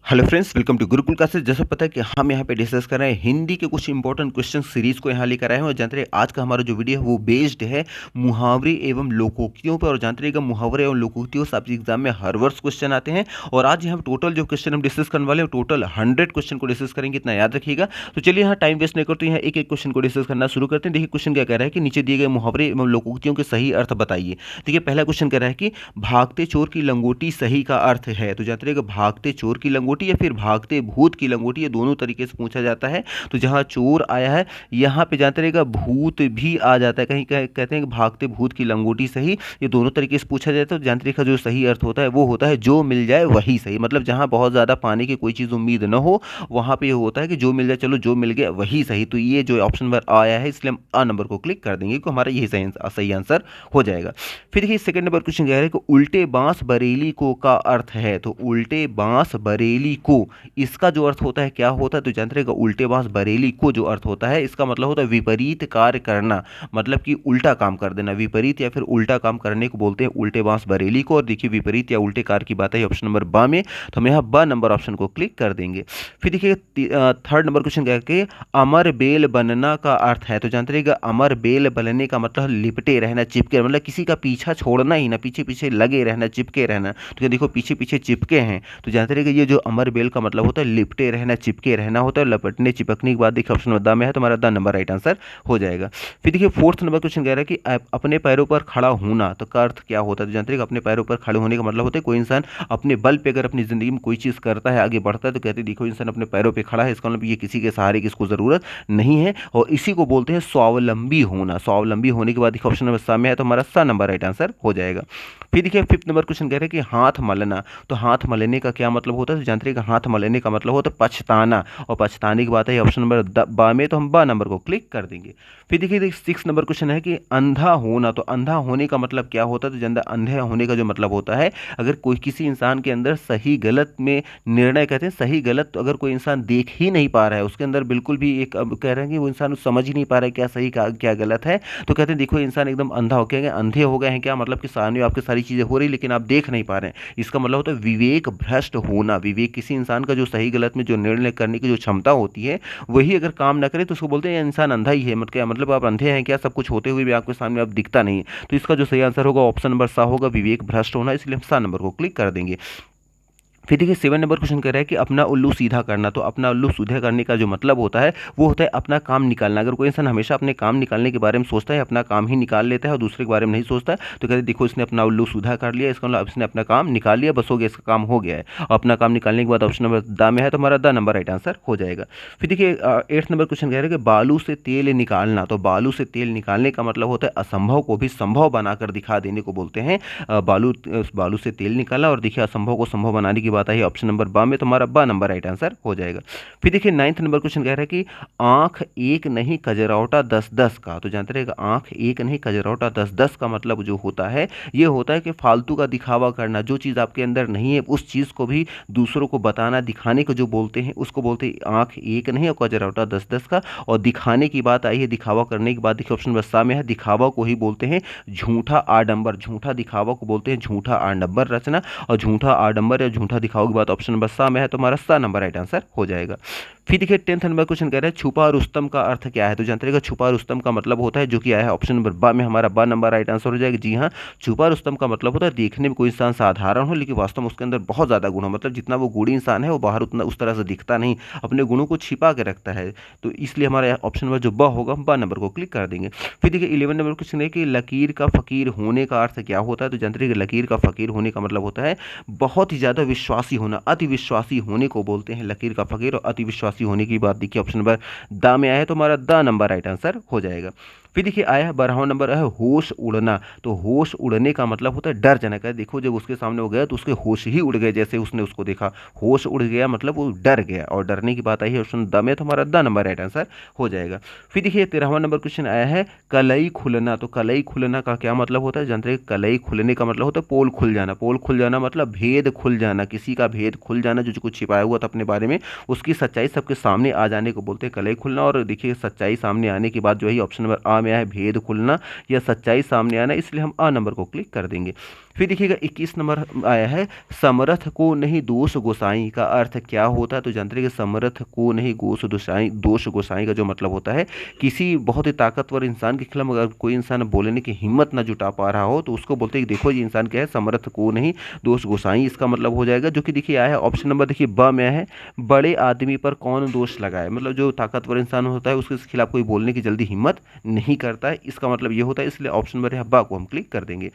Hello friends, welcome to Gurukul classes. जैसा पता है कि हम यहाँ पे डिस्कस कर रहे हैं हिंदी के कुछ इंपॉर्टेंट क्वेश्चन सीरीज को यहाँ लेकर आए हैं। और जानते रहिए आज का हमारा जो वीडियो है वो बेस्ड है मुहावरे एवं लोकोक्तियों पर। और जानते रहिएगा मुहावरे एवं लोकोक्तियों से आपके एग्जाम में हर वर्ष क्वेश्चन आते हैं। और आज यहाँ टोटल जो क्वेश्चन हम डिस्कस करने वाले हैं टोटल 100 क्वेश्चन को डिस्कस करेंगे, इतना याद रखिएगा। तो चलिए यहाँ टाइम वेस्ट नहीं करते, यहाँ एक एक क्वेश्चन को डिस्कस करना शुरू करते हैं। देखिए क्वेश्चन क्या कह रहा है कि नीचे दिए गए मुहावरे एवं लोकोक्तियों के सही अर्थ बताइए। देखिए पहला क्वेश्चन कह रहा है कि भागते चोर की लंगोटी सही का अर्थ है। तो जानते रहिएगा भागते चोर की लंगोटी या फिर भागते भूत की लंगोटी, ये दोनों तरीके से पूछा जाता है। तो जहां चोर आया है यहां पे जानते रहिएगा भूत भी आ जाता है। कहीं कहते हैं कि भागते भूत की लंगोटी सही, ये दोनों तरीके से पूछा जाता है। तो जानते रहिएगा जो सही अर्थ होता है वो होता है जो मिल जाए वही सही। मतलब जहां बहुत ज्यादा पाने की कोई चीज उम्मीद न हो वहां पे ये होता है कि जो मिल जाए, चलो जो मिल गया वही सही। तो ये जो ऑप्शन नंबर आया है इसलिए हम आ नंबर को क्लिक कर देंगे, क्योंकि हमारा यही सही आंसर हो जाएगा। फिर देखिए सेकंड नंबर क्वेश्चन कह रहा है कि उल्टे बांस बरेली को का अर्थ है। तो उल्टे बांस बरेली को, इसका जो अर्थ होता है क्या होता है? तो जानते रहेगा उल्टे बांस बरेली को जो अर्थ होता है इसका मतलब होता है विपरीत कार्य करना, मतलब कि उल्टा काम कर देना। विपरीत या फिर उल्टा काम करने को बोलते हैं उल्टे बांस बरेली को। और देखिए विपरीत या उल्टे कार्य की बात है ऑप्शन नंबर बा में, तो हम यहाँ ब नंबर ऑप्शन को क्लिक कर देंगे। फिर देखिए थर्ड नंबर क्वेश्चन क्या है, अमर बेल बनना का अर्थ है। तो जानते रहेगा अमर बेल बनने का मतलब लिपटे रहना, चिपके, मतलब किसी का पीछा छोड़ना ही ना, पीछे पीछे लगे रहना, चिपके रहना। तो क्या देखो पीछे पीछे चिपके हैं, तो जानते रहेगा ये जो अमर बेल का मतलब होता है लिपटे रहना, चिपके रहना होता है। लपटने चिपकने के बाद देखिए ऑप्शन द में है, तो हमारा द नंबर राइट आंसर हो जाएगा। फिर देखिए फोर्थ नंबर क्वेश्चन कह रहा है कि अपने पैरों पर खड़ा होना, तो का अर्थ क्या होता है? तो जानते हैं अपने पैरों पर खड़े होने का मतलब होता है कोई इंसान अपने बल पे अगर अपनी जिंदगी में कोई चीज करता है, आगे बढ़ता है, तो कहते हैं देखो इंसान अपने पैरों पे खड़ा है, इसका मतलब ये किसी के सहारे की इसको जरूरत नहीं है। और इसी को बोलते हैं स्वावलंबी होना। स्वावलंबी होने के बाद देखिए ऑप्शन नंबर सा में है, तो हमारा सा नंबर राइट आंसर हो जाएगा। फिर देखिए फिफ्थ नंबर क्वेश्चन कह रहे हैं कि हाथ मलना, तो हाथ मलने का क्या मतलब होता है? तो जानते हैं कि हाथ मलने का मतलब होता है पछताना। और पछताने की बात है ऑप्शन नंबर बा में, तो हम बा नंबर को क्लिक कर देंगे। फिर देखिए सिक्स नंबर क्वेश्चन है कि अंधा होना, तो अंधा होने का मतलब क्या होता है? तो जनता अंधे होने का जो मतलब होता है अगर कोई किसी इंसान के अंदर सही गलत में निर्णय, कहते हैं सही गलत, तो अगर कोई इंसान देख ही नहीं पा रहा है, उसके अंदर बिल्कुल भी एक, अब कह रहे हैं कि वो इंसान समझ ही नहीं पा रहा है क्या सही क्या गलत है, तो कहते हैं देखो इंसान एकदम अंधा हो गया, अंधे हो गए हैं क्या, मतलब कि सामने आपकी सारी चीजें हो रही लेकिन आप देख नहीं पा रहे हैं। इसका मतलब होता है विवेक भ्रष्ट होना। विवेक किसी इंसान का जो सही गलत में जो निर्णय करने की जो क्षमता होती है वही अगर काम ना करे तो उसको बोलते हैं इंसान अंधा ही है। मतलब आप अंधे हैं क्या, सब कुछ होते हुए भी आपके सामने आप दिखता नहीं है। तो इसका जो सही आंसर होगा ऑप्शन नंबर सा होगा, विवेक भ्रष्ट होना, इसलिए हम सा नंबर को क्लिक कर देंगे। फिर देखिए सेवन नंबर क्वेश्चन कह रहा है कि अपना उल्लू सीधा करना, तो अपना उल्लू सीधा करने का जो मतलब होता है वो होता है अपना काम निकालना। अगर कोई इंसान हमेशा अपने काम निकालने के बारे में सोचता है, अपना काम ही निकाल लेता है और दूसरे के बारे में नहीं सोचता है, तो कहते हैं देखो इसने अपना उल्लू सीधा कर लिया, इसका मतलब इसने अपना काम निकाल लिया, बस हो गया, इसका काम हो गया है। और अपना काम निकालने के बाद ऑप्शन नंबर द में है, तो हमारा द नंबर राइट आंसर हो जाएगा। फिर देखिए एट्थ नंबर क्वेश्चन कह रहा है कि बालू से तेल निकालना, तो बालू से तेल निकालने का मतलब होता है असंभव को भी संभव बनाकर दिखा देने को बोलते हैं बालू से तेल निकाला। और देखिए असंभव को संभव बनाने की बात आई ऑप्शन नंबर बा में, तो हमारा बा नंबर राइट आंसर हो जाएगा। फिर देखिए नाइन्थ नंबर क्वेश्चन कह रहा है कि आंख एक नहीं कजरौटा 10-10 का, तो जानते रहेगा आंख एक नहीं कजरौटा 10-10 का मतलब जो होता है ये होता है कि फालतू का दिखावा करना, जो चीज़ आपके अंदर नहीं है उस चीज़ को भी दूसरों को बताना, दिखाने को जो बोलते हैं उसको बोलते हैं आंख एक नहीं और कजरौटा 10-10 का। और दिखाने की बात आई है, दिखावा करने की बात देखिए ऑप्शन नंबर सा में है, दिखावा को ही बोलते हैं झूठा आडंबर। झूठा दिखावा को बोलते हैं झूठा आडंबर रचना। और झूठा आडंबर या झूठा दिखावा की बात ऑप्शन नंबर सा में है, तो हमारा सा नंबर राइट आंसर हो जाएगा। फिर देखिए टेंथ नंबर क्वेश्चन कह रहा है छुपा रुस्तम का अर्थ क्या है? तो जानते रहेगा छुपा रुस्तम का मतलब होता है जो कि आया है ऑप्शन नंबर बा में, हमारा बा नंबर राइट आंसर हो जाएगा। जी हाँ, छुपा रुस्तम का मतलब होता है देखने में कोई इंसान साधारण हो लेकिन वास्तव में उसके अंदर बहुत ज्यादा गुण हो। मतलब जितना वो गुणी इंसान है वो बाहर उतना उस तरह से दिखता नहीं, अपने गुणों को छिपा के रखता है। तो इसलिए हमारा ऑप्शन नंबर जो बा होगा हम बा नंबर को क्लिक कर देंगे। फिर देखिए 11 नंबर क्वेश्चन है कि लकीर का फकीर होने का अर्थ क्या होता है? तो जानते रहिए लकीर का फकीर होने का मतलब होता है बहुत ही ज्यादा विश्वासी होना, अति विश्वासी होने को बोलते हैं लकीर का फकीर। और अति विश्वासी होने की बात देखिए ऑप्शन नंबर द में आया है, तो हमारा द नंबर राइट आंसर हो जाएगा। फिर देखिए आया है 12वां नंबर है होश उड़ना, तो होश उड़ने का मतलब होता है डर जनक है। देखो जब उसके सामने वो गया तो उसके होश ही उड़ गए, जैसे उसने उसको देखा होश उड़ गया, मतलब वो डर गया। और डरने की बात आई है ऑप्शन द में, तो हमारा द नंबर राइट आंसर हो जाएगा। फिर देखिए 13वां नंबर क्वेश्चन आया है कलई खुलना, तो कलई खुलना का क्या मतलब होता है? जानते हैं कलई खुलने का मतलब होता है पोल खुल जाना। पोल खुल जाना मतलब भेद खुल जाना, किसी का भेद खुल जाना, जो कुछ छिपाया हुआ था अपने बारे में उसकी सच्चाई सबके सामने आ जाने को बोलते हैं कलई खुलना। और देखिए सच्चाई सामने आने के बाद जो है ऑप्शन नंबर आ में आया है भेद खुलना या सच्चाई सामने आना, इसलिए हम आ नंबर को क्लिक कर देंगे। फिर देखिएगा 21 नंबर आया है, समर्थ को नहीं दोष गोसाई का अर्थ क्या होता है? तो जानते हैं कि समर्थ को नहीं दोष गोसाई का जो मतलब होता है, किसी बहुत ही ताकतवर इंसान के खिलाफ अगर कोई इंसान बोलने की हिम्मत ना जुटा पा रहा हो तो उसको बोलते हैं कि देखो ये इंसान क्या है, समर्थ को नहीं दोष गोसाई इसका मतलब हो जाएगा। जो कि देखिए आया है ऑप्शन नंबर देखिए ब में है, बड़े आदमी पर कौन दोष लगाए, मतलब जो ताकतवर इंसान होता है उसके खिलाफ कोई बोलने की जल्दी हिम्मत नहीं करता है, इसका मतलब ये होता है, इसलिए ऑप्शन नंबर है ब को हम क्लिक कर देंगे।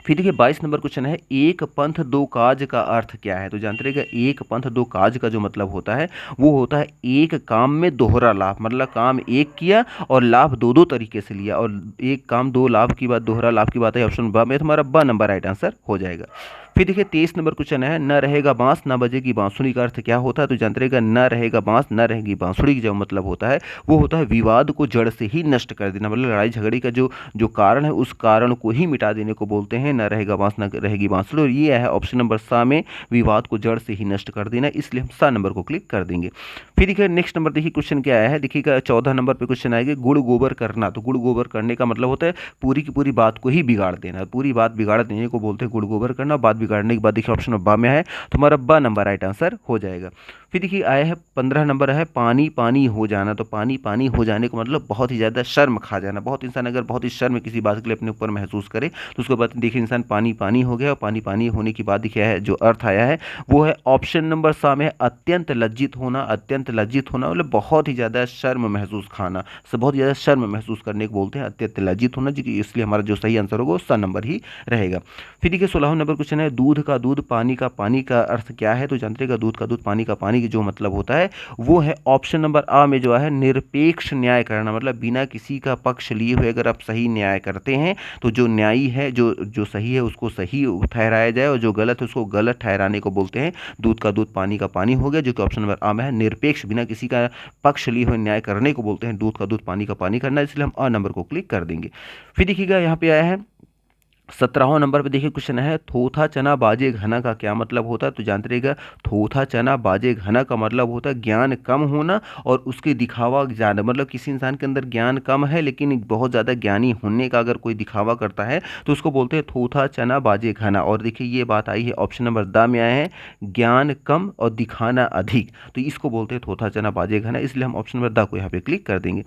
फिर देखिए 22 नंबर क्वेश्चन है, एक पंथ दो काज का अर्थ क्या है? तो जानते रहिएगा एक पंथ दो काज का जो मतलब होता है वो होता है एक काम में दोहरा लाभ, मतलब काम एक किया और लाभ दो दो तरीके से लिया, और एक काम दो लाभ की बात, दोहरा लाभ की बात है, ऑप्शन ब में तुम्हारा ब नंबर राइट आंसर हो जाएगा। फिर देखिए 23 नंबर क्वेश्चन है, न रहेगा बांस न बजेगी बांसुरी का अर्थ क्या होता है? तो जानते रहिएगा न रहेगा बांस न रहेगी बांसुरी का जो मतलब होता है वो होता है विवाद को जड़ से ही नष्ट कर देना, मतलब लड़ाई झगड़े का जो जो कारण है उस कारण को ही मिटा देने को बोलते हैं न रहेगा बांस न रहेगी बांसुरी, और ये है ऑप्शन नंबर सा में विवाद को जड़ से ही नष्ट कर देना, इसलिए हम सा नंबर को क्लिक कर देंगे। फिर देखिए नेक्स्ट नंबर देखिए क्वेश्चन क्या आया है, देखिएगा 14 नंबर पे क्वेश्चन आएगा, गुड़ गोबर करना। तो गुड़ गोबर करने का मतलब होता है पूरी की पूरी बात को ही बिगाड़ देना, पूरी बात बिगाड़ देने को बोलते हैं गुड़ गोबर करना। बात बिगाड़ने के बाद देखिए ऑप्शन बा में है, तुम्हारा ब नंबर राइट आंसर हो जाएगा। फिर देखिए आया है 15 नंबर है, पानी पानी हो जाना। तो पानी पानी हो जाने का मतलब बहुत ही ज़्यादा शर्म खा जाना, बहुत इंसान अगर बहुत ही शर्म किसी बात के लिए अपने ऊपर महसूस करे तो उसके बाद देखिए इंसान पानी पानी हो गया, और पानी पानी होने की बात देखिए है जो अर्थ आया है वो है ऑप्शन नंबर सा में अत्यंत लज्जित होना। अत्यंत लज्जित होना मतलब बहुत ही ज़्यादा शर्म महसूस खाना, बहुत ज़्यादा शर्म महसूस करने को बोलते हैं अत्यंत लज्जित होना जी, इसलिए हमारा जो सही आंसर होगा वो सा नंबर ही रहेगा। फिर देखिए 16 नंबर क्वेश्चन है, दूध का दूध पानी का पानी का अर्थ क्या है? तो जानते हैं दूध का दूध पानी का पानी की जो मतलब होता है वो है ऑप्शन नंबर आ में जो है निरपेक्ष न्याय करना, मतलब बिना किसी का पक्ष लिए हुए अगर आप सही न्याय करते हैं तो जो न्यायी है जो जो सही है उसको सही ठहराया जाए और जो गलत है उसको गलत ठहराने को बोलते हैं दूध का दूध पानी का पानी हो गया, जो कि ऑप्शन नंबर आ में है निरपेक्ष बिना किसी का पक्ष लिए हुए न्याय करने को बोलते हैं दूध का दूध पानी का पानी करना, इसलिए हम अ नंबर को क्लिक कर देंगे। फिर देखिएगा यहाँ पे आया है 17वां नंबर पे देखिए क्वेश्चन है, थोथा चना बाजे घना का क्या मतलब होता है? तो जानते रहिएगा थोथा चना बाजे घना का मतलब होता है ज्ञान कम होना और उसके दिखावा ज़्यादा, मतलब किसी इंसान के अंदर ज्ञान कम है लेकिन बहुत ज़्यादा ज्ञानी होने का अगर कोई दिखावा करता है तो उसको बोलते हैं थोथा चना बाजे घना। और देखिए ये बात आई है ऑप्शन नंबर द में आया है, ज्ञान कम और दिखाना अधिक, तो इसको बोलते हैं थोथा चना बाजे घना, इसलिए हम ऑप्शन नंबर द को यहाँ पे क्लिक कर देंगे।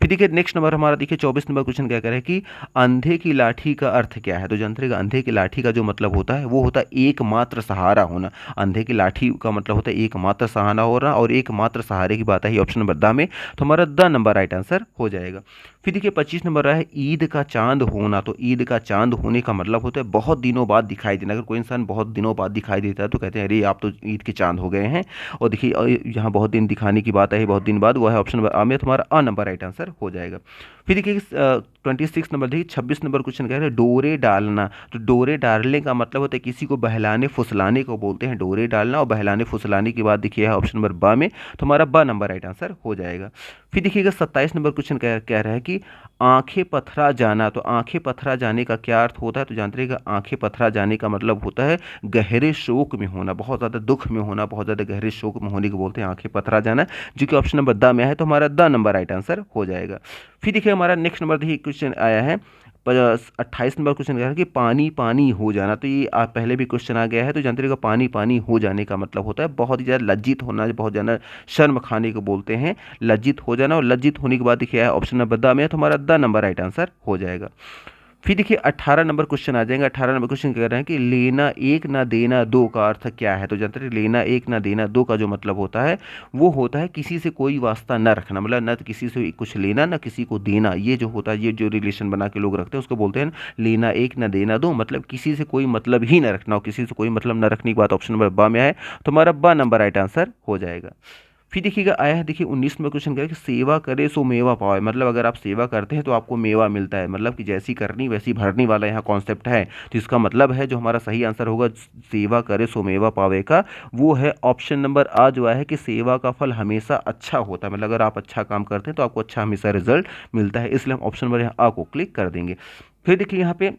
फिर देखिए नेक्स्ट नंबर हमारा देखिए 24 नंबर क्वेश्चन क्या कह रहा है कि अंधे की लाठी का अर्थ क्या है? तो जानते हैं अंधे की लाठी का जो मतलब होता है वो होता है एकमात्र सहारा होना। अंधे की लाठी का मतलब होता है एकमात्र सहारा होना, और एकमात्र सहारे की बात है ऑप्शन नंबर द में, तो हमारा द नंबर राइट आंसर हो जाएगा। फिर देखिए 25 नंबर रहा है ईद का चांद होना। तो ईद का चांद होने का मतलब होता है बहुत दिनों बाद दिखाई देना, अगर कोई इंसान बहुत दिनों बाद दिखाई देता है तो कहते हैं अरे आप तो ईद के चांद हो गए हैं। और देखिए यहाँ बहुत दिन दिखाने की बात है, बहुत दिन बाद, वो है ऑप्शन नंबर आ में, तुम्हारा अ नंबर राइट आंसर हो जाएगा। फिर देखिए 26 नंबर देखिए 26 नंबर क्वेश्चन कह रहे हैं डोरे डालना। तो डोरे डालने का मतलब होता है किसी को बहलाने फुसलाने को बोलते हैं डोरे डालना, और बहलाने फुसलाने की बात देखिए ऑप्शन नंबर ब में, तो हमारा ब नंबर राइट आंसर हो जाएगा। फिर देखिएगा 27 नंबर क्वेश्चन कह रहा है कि आंखें पथरा जाना। तो आंखें पथरा जाने का क्या अर्थ होता है? तो जानते रहिएगा आंखें पथरा जाने का मतलब होता है गहरे शोक में होना, बहुत ज़्यादा दुख में होना, बहुत ज़्यादा गहरे शोक में होने को बोलते हैं आंखें पथरा जाना, जो कि ऑप्शन नंबर द में है, तो हमारा द नंबर राइट आंसर हो जाएगा। फिर देखिए हमारा नेक्स्ट नंबर देखिए क्वेश्चन आया है 28 नंबर क्वेश्चन कह है कि पानी पानी हो जाना। तो ये पहले भी क्वेश्चन आ गया है, तो जानते रहिएगा पानी पानी हो जाने का मतलब होता है बहुत ही ज़्यादा लज्जित होना, बहुत ज़्यादा शर्म खाने को बोलते हैं लज्जित हो जाना, और लज्जित होने के बाद देखिए ऑप्शन नंबर द में है, तो हमारा द नंबर राइट आंसर हो जाएगा। फिर देखिए 18 नंबर क्वेश्चन आ जाएंगे। 18 नंबर क्वेश्चन कह रहे हैं कि लेना एक ना देना दो का अर्थ क्या है? तो जानते हैं लेना एक ना देना दो का जो मतलब होता है वो होता है किसी से कोई वास्ता न रखना, मतलब न किसी से कुछ लेना ना किसी को देना, ये जो होता है ये जो रिलेशन बना के लोग रखते हैं उसको बोलते हैं लेना एक ना देना दो, मतलब किसी से कोई मतलब ही ना रखना, और किसी से कोई मतलब न रखने की बात ऑप्शन नंबर ब में है, तो हमारा ब नंबर राइट आंसर हो जाएगा। फिर देखिएगा आया है देखिए 19 में क्वेश्चन क्या है कि सेवा करे सो मेवा पावे, मतलब अगर आप सेवा करते हैं तो आपको मेवा मिलता है, मतलब कि जैसी करनी वैसी भरनी वाला यहाँ कॉन्सेप्ट है, तो इसका मतलब है जो हमारा सही आंसर होगा सेवा करे सो मेवा पावे का, वो है ऑप्शन नंबर आ जो है कि सेवा का फल हमेशा अच्छा होता है, मतलब अगर आप अच्छा काम करते हैं तो आपको अच्छा हमेशा रिजल्ट मिलता है, इसलिए हम ऑप्शन नंबर यहाँ आ को क्लिक कर देंगे। फिर देखिए यहाँ पे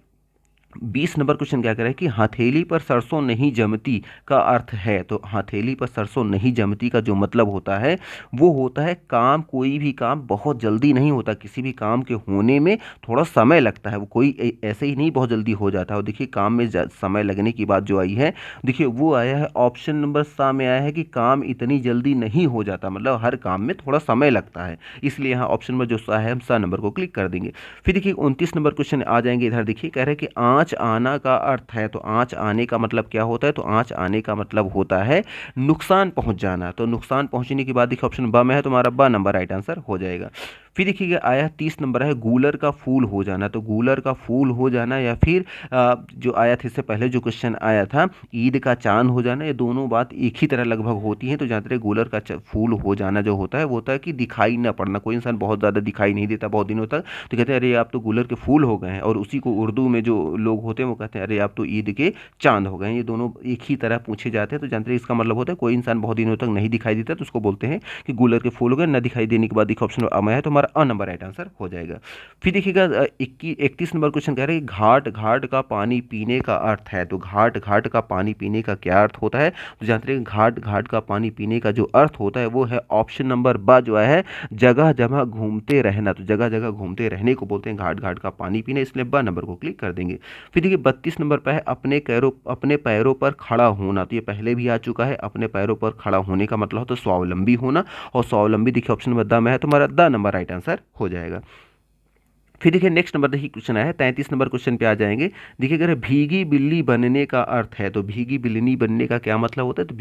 20 नंबर क्वेश्चन क्या कह रहा है कि हथेली पर सरसों नहीं जमती का अर्थ है। तो हथेली पर सरसों नहीं जमती का जो मतलब होता है वो होता है काम, कोई भी काम बहुत जल्दी नहीं होता, किसी भी काम के होने में थोड़ा समय लगता है, वो कोई ऐसे ही नहीं बहुत जल्दी हो जाता है। और देखिए काम में समय लगने की बात जो आई है, देखिए वो आया है ऑप्शन नंबर सा में आया है कि काम इतनी जल्दी नहीं हो जाता, मतलब हर काम में थोड़ा समय लगता है, इसलिए यहाँ ऑप्शन नंबर जो सा है हम सा नंबर को क्लिक कर देंगे। फिर देखिए 29 नंबर क्वेश्चन आ जाएंगे इधर, देखिए कह रहे हैं कि आँच आना का अर्थ है। तो आँच आने का मतलब क्या होता है? तो आँच आने का मतलब होता है नुकसान पहुंच जाना। तो नुकसान पहुंचने की बात देखिए ऑप्शन ब में है, तुम्हारा ब नंबर राइट आंसर हो जाएगा। फिर देखिएगा आया 30 नंबर है गूलर का फूल हो जाना। तो गूलर का फूल हो जाना या फिर जो आया था इससे पहले जो क्वेश्चन आया था ईद का चांद हो जाना, ये दोनों बात एक ही तरह लगभग होती हैं। तो जानते रहे गूलर का फूल हो जाना जो होता है वो होता है कि दिखाई ना पड़ना, कोई इंसान बहुत ज़्यादा दिखाई नहीं देता बहुत दिनों तक, तो कहते हैं अरे आप तो गूलर के फूल हो गए हैं। और उसी को उर्दू में जो लोग होते हैं वो कहते हैं अरे आप तो ईद के चांद हो गए हैं। ये दोनों एक ही तरह पूछे जाते हैं। तो जानते हैं इसका मतलब होता है कोई इंसान बहुत दिनों तक नहीं दिखाई देता तो उसको बोलते हैं कि गूलर के फूल हो गए। न दिखाई देने के बाद देखिए ऑप्शन अमय है, तो हमारा अ नंबर राइट आंसर हो जाएगा। फिर देखिएगा 31 नंबर क्वेश्चन कह रहे हैं घाट घाट का पानी पीने का अर्थ है। तो घाट घाट का पानी पीने का क्या अर्थ होता है? तो जानते हैं घाट घाट का पानी पीने का जो अर्थ होता है वो है ऑप्शन नंबर ब जो है जगह जगह घूमते रहना। तो जगह जगह घूमते रहने को बोलते हैं घाट घाट का पानी पीना, इसलिए ब नंबर को क्लिक कर देंगे। फिर देखिए 32 नंबर पर है अपने पैरों पर खड़ा होना। तो ये पहले भी आ चुका है, अपने पैरों पर खड़ा होने का मतलब होता है स्वावलंबी होना, और स्वावलंबी देखिए ऑप्शन नंबर द में है, तो हमारा द नंबर राइट आंसर हो जाएगा। फिर देखिए नेक्स्ट नंबर देखिए क्वेश्चन आया है 33 नंबर क्वेश्चन पे आ जाएंगे। देखिए अगर भीगी बिल्ली बनने का अर्थ है, तो भीगी बिल्ली बनने का क्या मतलब होता है? तो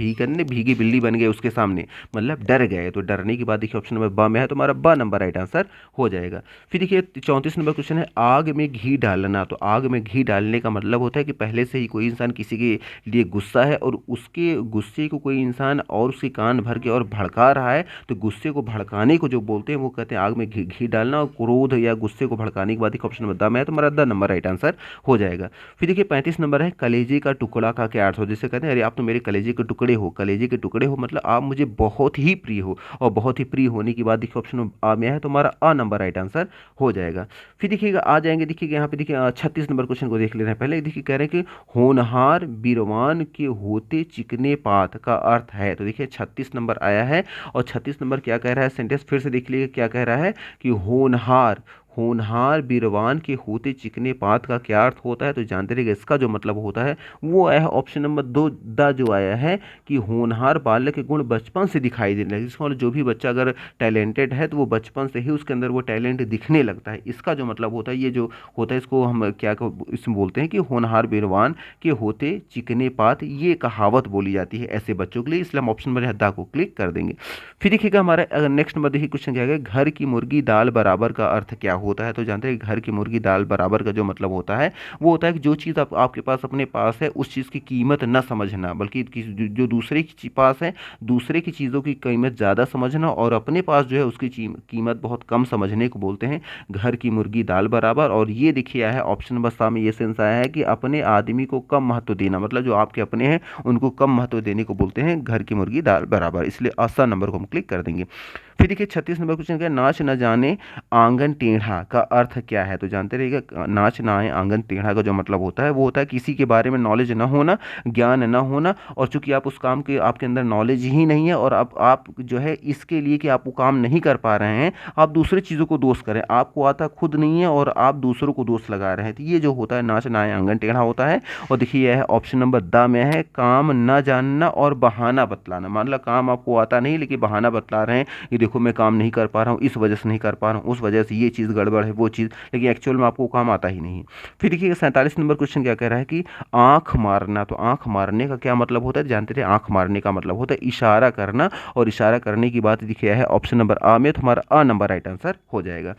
भीगी बिल्ली बन गए उसके सामने, मतलब डर गए। तो डरने की बात देखिए ऑप्शन नंबर ब में है, तो हमारा ब नंबर राइट आंसर हो जाएगा। फिर देखिए 34 नंबर क्वेश्चन है आग में घी डालना। तो आग में घी डालने का मतलब होता है कि पहले से ही कोई इंसान किसी के लिए गुस्सा है और उसके गुस्से को कोई इंसान और उसके कान भर के और भड़का रहा है, तो गुस्से को भड़काने को जो बोलते हैं वो कहते हैं आग में घी डालना। और क्रोध या गुस्से को भड़काने के बाद एक ऑप्शन नंबर द में है, तो हमारा द नंबर राइट आंसर हो जाएगा। फिर देखिए 35 नंबर है कलेजे का टुकड़ा का क्या अर्थ हो? जैसे कहते हैं अरे आप तो मेरे कलेजे के टुकड़े हो, कलेजे के टुकड़े हो मतलब आप मुझे बहुत ही प्रिय हो, और बहुत ही प्रिय होने की बात देखिए ऑप्शन आ में है, तो हमारा अ नंबर राइट आंसर हो जाएगा। फिर देखिएगा आ जाएंगे, देखिए यहाँ पे देखिए 36 नंबर क्वेश्चन को देख ले रहे हैं। पहले देखिए कह रहे हैं कि होनहार बीरवान के होते चिकने पात का अर्थ है। तो देखिए 36 नंबर आया है, और 36 नंबर क्या कह रहा है सेंटेंस फिर से देख लीजिए क्या कह रहा है कि होनहार होनहार बीरवान के होते चिकने पात का क्या अर्थ होता है? तो जानते रहिएगा इसका जो मतलब होता है वो आया है ऑप्शन नंबर 2 द जो आया है कि होनहार बालक के गुण बचपन से दिखाई देने लगे। इसका मतलब जो भी बच्चा अगर टैलेंटेड है तो वो बचपन से ही उसके अंदर वो टैलेंट दिखने लगता है, इसका जो मतलब होता है ये जो होता है इसको हम क्या इसमें बोलते हैं कि होनहार बीरवान के होते चिकने पात, ये कहावत बोली जाती है ऐसे बच्चों के लिए, इसलिए हम ऑप्शन नंबर हद्दा को क्लिक कर देंगे। फिर देखिएगा हमारा अगर नेक्स्ट नंबर देखिए क्वेश्चन क्या है घर की मुर्गी दाल बराबर का अर्थ क्या होता है? तो जानते हैं घर की मुर्गी दाल बराबर का जो मतलब होता है वो होता है कि जो चीज़ आपके पास अपने पास है उस चीज़ की कीमत न समझना, बल्कि जो दूसरे की पास है दूसरे की चीज़ों की कीमत ज़्यादा समझना, और अपने पास जो है उसकी कीमत बहुत कम समझने को बोलते हैं घर की मुर्गी दाल बराबर। और ये देखिए आया है ऑप्शन नंबर सा में ये सेंस आया है कि अपने आदमी को कम महत्व देना, मतलब जो आपके अपने हैं उनको कम महत्व देने को बोलते हैं घर की मुर्गी दाल बराबर, इसलिए आसा नंबर को हम क्लिक कर देंगे। फिर देखिए 36 नंबर क्वेश्चन क्या नाच न जाने आंगन टेढ़ा का अर्थ क्या है? तो जानते रहिएगा नाच ना आए आंगन टेढ़ा का जो मतलब होता है वो होता है किसी के बारे में नॉलेज ना होना, ज्ञान ना होना, और चूंकि आप उस काम के आपके अंदर नॉलेज ही नहीं है और आप जो है इसके लिए कि आप वो काम नहीं कर पा रहे हैं आप दूसरे चीज़ों को दोष करें, आपको आता खुद नहीं है और आप दूसरों को दोष लगा रहे हैं, तो ये जो होता है नाच ना आए आंगन टेढ़ा होता है। और देखिए यह है ऑप्शन नंबर द में है काम न जानना और बहाना बतलाना, मान लो काम आपको आता नहीं लेकिन बहाना बतला रहे हैं ये देखो मैं काम नहीं कर पा रहा हूँ, इस वजह से नहीं कर पा रहा हूँ, उस वजह से ये चीज़ गड़बड़ है वो चीज़, लेकिन एक्चुअल में आपको काम आता ही नहीं है। फिर देखिए 47 नंबर क्वेश्चन क्या कह रहा है कि आंख मारना। तो आंख मारने का क्या मतलब होता है? जानते थे आंख मारने का मतलब होता है इशारा करना, और इशारा करने की बात दिखाया है ऑप्शन नंबर आ में, तो हमारा अ नंबर राइट आंसर हो जाएगा।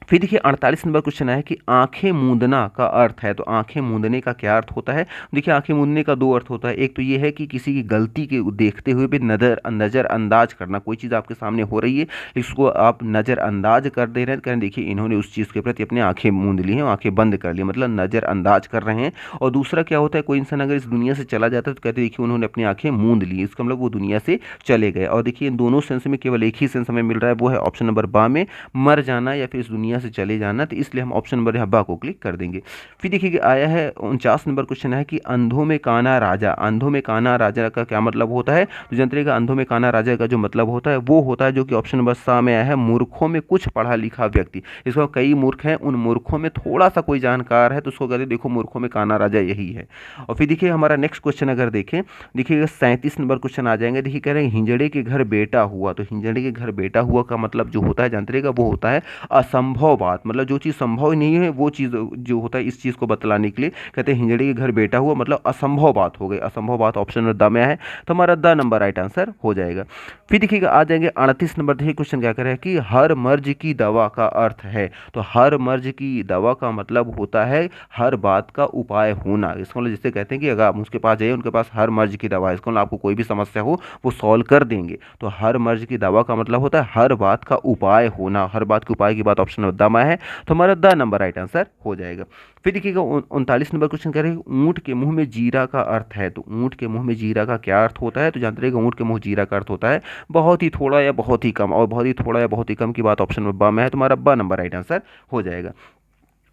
फिर देखिए 48 नंबर क्वेश्चन है कि आंखें मूंदना का अर्थ है। तो आंखें मूंदने का क्या अर्थ होता है? देखिए आंखें मूंदने का दो अर्थ होता है, एक तो ये है कि किसी की गलती के देखते हुए भी नज़रअंदाज करना, कोई चीज़ आपके सामने हो रही है इसको आप नज़रअंदाज कर दे रहे हैं, कहें देखिए इन्होंने उस चीज़ के प्रति अपनी आंखें मूंद ली हैं, आंखें बंद कर ली, मतलब नज़रअंदाज कर रहे हैं। और दूसरा क्या होता है कोई इंसान अगर इस दुनिया से चला जाता है तो कहते हैं देखिए उन्होंने अपनी आंखें मूंद ली, इसका मतलब वो दुनिया से चले गए। और देखिए इन दोनों सेंस में केवल एक ही सेंस हमें मिल रहा है वो है ऑप्शन नंबर बा में मर जाना या फिर इस दुनिया दुनिया से चले जाना, तो इसलिए हम ऑप्शन नंबर यहाँ बा को क्लिक कर देंगे। फिर देखिए आया है 49 नंबर क्वेश्चन है कि अंधों में काना राजा, अंधों में काना राजा का क्या मतलब होता है? तो जानते हैं अंधों में काना राजा का जो मतलब होता है वो होता है जो कि ऑप्शन नंबर सा में आया है, मूर्खों में कुछ पढ़ा लिखा व्यक्ति। इसको कई मूर्ख हैं, उन मूर्खों में थोड़ा सा कोई जानकार है तो उसको कहते हैं देखो मूर्खों में काना राजा यही है। और फिर देखिए हमारा नेक्स्ट क्वेश्चन अगर देखें, देखिएगा 37 नंबर क्वेश्चन आ जाएंगे। देखिए कह रहे हैं हिंजड़े के घर बेटा हुआ, तो हिंजड़े के घर बेटा हुआ का मतलब जो होता है जानते रहेगा वो होता है असंभव बात, मतलब जो चीज़ संभव नहीं है वो चीज़ जो होता है इस चीज़ को बतलाने के लिए कहते हैं हिंजड़े के घर बेटा हुआ, मतलब असंभव बात हो गई। असंभव बात ऑप्शन नंबर द में है, तो हमारा द नंबर राइट आंसर हो जाएगा। फिर देखिएगा आ जाएंगे 38 नंबर। देखिए क्वेश्चन क्या करे कि हर मर्ज की दवा का अर्थ है, तो हर मर्ज की दवा का मतलब होता है हर बात का उपाय होना। इसको मतलब जिससे कहते हैं कि अगर आप उसके पास जाइए उनके पास हर मर्ज की दवा है, इसको मतलब आपको कोई भी समस्या हो वो सॉल्व कर देंगे। तो हर मर्ज की दवा का मतलब होता है हर बात का उपाय होना, हर बात के उपाय की बात ऑप्शन नंबर द में है, तो हमारा द नंबर राइट आंसर हो जाएगा। फिर देखिएगा 39 नंबर क्वेश्चन कह रहे हैं ऊंट के मुंह में जीरा का अर्थ है, तो ऊंट के मुंह में जीरा का क्या अर्थ होता है? तो जानते रहिएगा ऊंट के मुंह जीरा का अर्थ होता है बहुत ही थोड़ा या बहुत ही कम, और बहुत ही थोड़ा या बहुत ही कम की बात ऑप्शन नंबर ब में है, तो हमारा ब नंबर राइट आंसर हो जाएगा।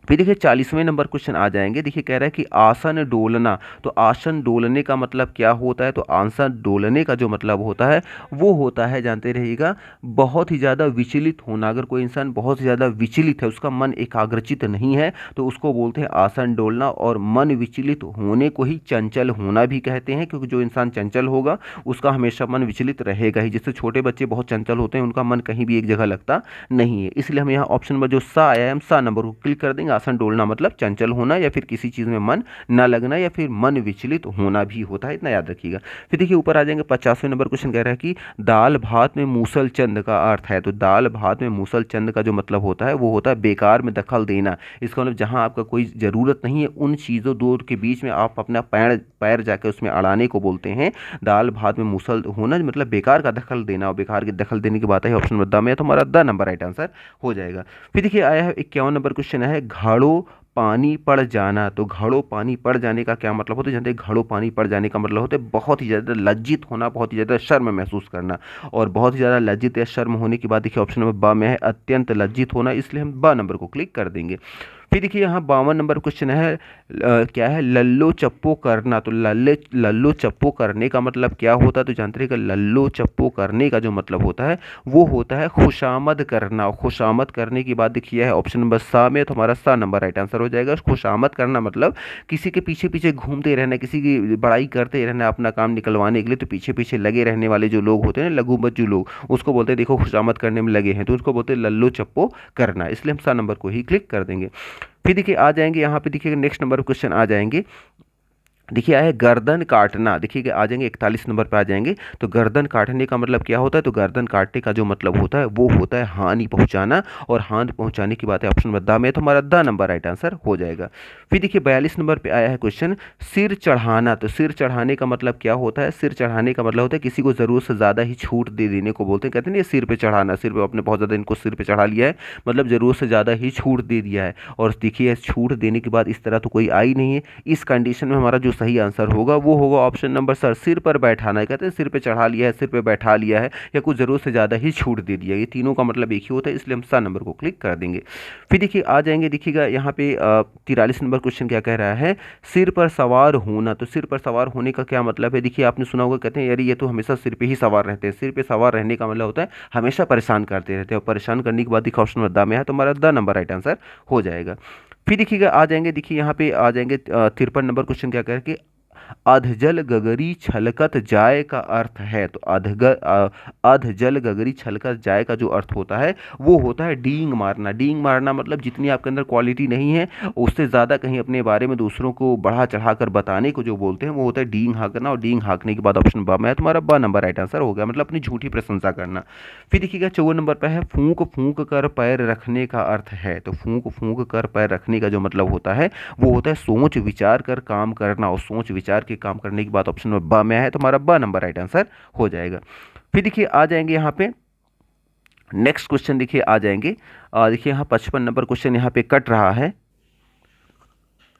फिर देखिए 40वें नंबर क्वेश्चन आ जाएंगे। देखिए कह रहा है कि आसन डोलना, तो आसन डोलने का मतलब क्या होता है? तो आसन डोलने का जो मतलब होता है वो होता है जानते रहिएगा बहुत ही ज़्यादा विचलित होना। अगर कोई इंसान बहुत ही ज़्यादा विचलित है, उसका मन एकाग्रचित नहीं है, तो उसको बोलते हैं आसन डोलना। और मन विचलित होने को ही चंचल होना भी कहते हैं, क्योंकि जो इंसान चंचल होगा उसका हमेशा मन विचलित रहेगा ही। जैसे छोटे बच्चे बहुत चंचल होते हैं, उनका मन कहीं भी एक जगह लगता नहीं है। इसलिए हम यहाँ ऑप्शन नंबर जो सा आया है हम सा नंबर को क्लिक कर देंगे। आसन डोलना मतलब चंचल होना या फिर किसी चीज़ में मन न लगना या फिर मन विचलित होना भी होता है, इतना याद रखिएगा। फिर देखिए ऊपर आ जाएंगे 50वें नंबर क्वेश्चन कह रहा है कि दाल भात में मूसल चंद का अर्थ है, तो दाल भात में मूसल चंद का जो मतलब होता है वो होता है बेकार में दखल देना। इसका मतलब जहां आपका कोई ज़रूरत नहीं है उन चीज़ों दो के बीच में आप अपना पैर पैर जाकर उसमें अड़ाने को बोलते हैं। दाल भात में मूसल होना मतलब बेकार का दखल देना, और बेकार की दखल देने की बात है ऑप्शन नंबर द में है, तो हमारा द नंबर राइट आंसर हो जाएगा। फिर देखिए आया है 51 नंबर क्वेश्चन है घड़ों पानी पड़ जाना, तो घड़ों पानी पड़ जाने का क्या मतलब होता है? जानते हैं घड़ों पानी पड़ जाने का मतलब होता है बहुत ही ज़्यादा लज्जित होना, बहुत ही ज़्यादा शर्म महसूस करना। और बहुत ही ज़्यादा लज्जित या शर्म होने की बात देखिए ऑप्शन नंबर ब में है अत्यंत लज्जित होना, इसलिए हम ब नंबर को क्लिक कर देंगे। फिर देखिए यहाँ 52 नंबर क्वेश्चन है क्या है लल्लो चप्पो करना, तो लल्लो चप्पो करने का मतलब क्या होता है? तो जानते हैं कि लल्लो चप्पो करने का जो मतलब होता है वो होता है खुशामद करना। और खुशामद करने की बात देखिए है ऑप्शन नंबर सा में, तो हमारा सा नंबर राइट आंसर हो जाएगा। खुशामद करना मतलब किसी के पीछे पीछे घूमते रहना, किसी की बड़ाई करते रहना अपना काम निकलवाने के लिए, तो पीछे पीछे लगे रहने वाले जो लोग होते हैं लघु बच्चू लोग, उसको बोलते हैं देखो खुशामद करने में लगे हैं, तो उसको बोलते हैं लल्लो चप्पो करना, इसलिए हम सा नंबर को ही क्लिक कर देंगे। फिर देखिए आ जाएंगे यहाँ पे देखिए नेक्स्ट नंबर क्वेश्चन आ जाएंगे। देखिए आया गर्दन काटना, देखिए आ जाएंगे 41 नंबर पे आ जाएंगे। तो गर्दन काटने का मतलब क्या होता है? तो गर्दन काटने का जो मतलब होता है वो होता है हानि पहुंचाना, और हानि पहुंचाने की बात है ऑप्शन नंबर द में, तो हमारा द नंबर राइट आंसर हो जाएगा। फिर देखिए 42 नंबर पे आया है क्वेश्चन सिर चढ़ाना, तो सिर चढ़ाने का मतलब क्या होता है? सिर चढ़ाने का मतलब होता है किसी को ज़रूरत से ज़्यादा ही छूट दे देने को बोलते हैं, कहते हैं ये सिर पे चढ़ाना, सिर पे अपने बहुत ज़्यादा इनको सिर पे चढ़ा लिया है, मतलब ज़रूरत से ज़्यादा ही छूट दे दिया है। और देखिए छूट देने के बाद इस तरह तो कोई आई नहीं है, इस कंडीशन में हमारा जो सही आंसर होगा वो होगा ऑप्शन नंबर सर सिर पर बैठाना है। कहते हैं सिर पे चढ़ा लिया है, सिर पे बैठा लिया है, या कुछ ज़रूरत से ज़्यादा ही छूट दे दिया, ये तीनों का मतलब एक ही होता है, इसलिए हम सा नंबर को क्लिक कर देंगे। फिर देखिए आ जाएंगे देखिएगा यहाँ पे 43 नंबर क्वेश्चन क्या कह रहा है सिर पर सवार होना, तो सिर पर सवार होने का क्या मतलब है? देखिए आपने सुना होगा कहते हैं यार ये तो हमेशा सिर पे ही सवार रहते हैं। सिर पे सवार रहने का मतलब होता है हमेशा परेशान करते रहते हैं, और परेशान करने के बाद देखिए ऑप्शन नंबर द में है, तो हमारा द नंबर राइट आंसर हो जाएगा। फिर देखिएगा आ जाएंगे देखिए यहाँ पे आ जाएंगे 53 नंबर क्वेश्चन क्या कह रहा है कि अधजल गगरी छलकत जाए का अर्थ है, तो अधजल गगरी छलकत जाए का जो अर्थ होता है वो होता है डींग मारना। डींग मारना मतलब जितनी आपके अंदर क्वालिटी नहीं है उससे ज़्यादा कहीं अपने बारे में दूसरों को बढ़ा चढ़ा कर बताने को जो बोलते हैं वो होता है डींग हाँकना, और डींग हाँकने के बाद ऑप्शन ब में है, तुम्हारा ब नंबर राइट आंसर हो गया, मतलब अपनी झूठी प्रशंसा करना। फिर देखिएगा 54 नंबर पर है फूंक फूंक कर पैर रखने का अर्थ है, तो फूंक फूंक कर पैर रखने का जो मतलब होता है वो होता है सोच विचार कर काम करना, और सोच विचार के काम करने की बात ऑप्शन नंबर ब में है, तो हमारा ब नंबर राइट आंसर हो जाएगा। फिर देखिए आ जाएंगे यहाँ पे नेक्स्ट क्वेश्चन, देखिए आ जाएंगे देखिए यहाँ 55 नंबर क्वेश्चन यहाँ पे कट रहा है।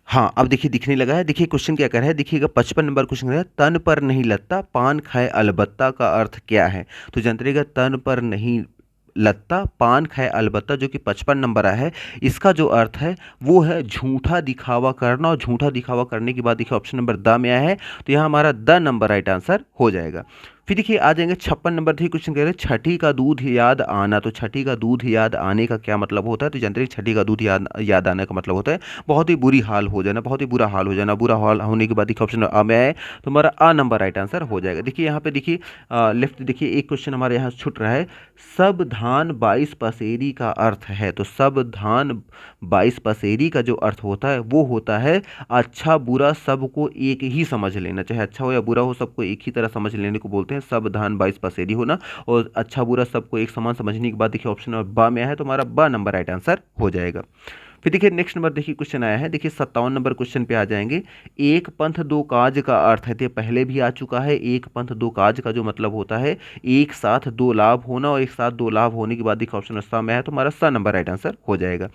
हाँ अब देखिए दिखने लगा है। देखिए क्वेश्चन क्या कर रहा है, देखिएगा 55 नंबर क्वेश्चन है तन पर नहीं लगता पान खाए अलबत्ता का अर्थ क्या है? तो जानते रहिएगा तन पर नहीं लत्ता, पान खाए अलबत्ता, जो कि 55 नंबर आया है, इसका जो अर्थ है वो है झूठा दिखावा करना। और झूठा दिखावा करने के बाद देखिए ऑप्शन नंबर द में आया है, तो यहाँ हमारा द नंबर राइट आंसर हो जाएगा। फिर देखिए आ जाएंगे 56 नंबर थी क्वेश्चन, कह रहे हैं छठी का दूध याद आना। तो छठी का दूध याद आने का क्या मतलब होता है? तो जानते हैं छठी का दूध याद आने का मतलब होता है बहुत ही बुरी हाल हो जाना, बहुत ही बुरा हाल हो जाना। बुरा हाल होने के बाद देखिए ऑप्शन आ में आए, तो हमारा आ नंबर राइट आंसर हो जाएगा। देखिए यहाँ पे देखिए लेफ्ट देखिए एक क्वेश्चन हमारे यहाँ छूट रहा है, सब धान 22 पसेरी का अर्थ है। तो सब धान 22 पसेरी का जो अर्थ होता है वो होता है अच्छा बुरा सबको एक ही समझ लेना, चाहे अच्छा हो या बुरा हो सबको एक ही तरह समझ लेने को बोलते हैं, सब धान 22 पसेरी होना। और अच्छा बुरा सबको एक समान समझने के बाद देखिए ऑप्शन नंबर बा में आया है, तो हमारा बा नंबर राइट आंसर हो जाएगा। फिर देखिए नेक्स्ट नंबर देखिए क्वेश्चन आया है, देखिए 57 नंबर क्वेश्चन पे आ जाएंगे। एक पंथ दो काज का अर्थ है, तो पहले भी आ चुका है। एक पंथ दो काज का जो मतलब होता है एक साथ दो लाभ होना, और एक साथ दो लाभ होने के बाद देखिए ऑप्शन सा में है, तो हमारा सा नंबर राइट आंसर हो जाएगा।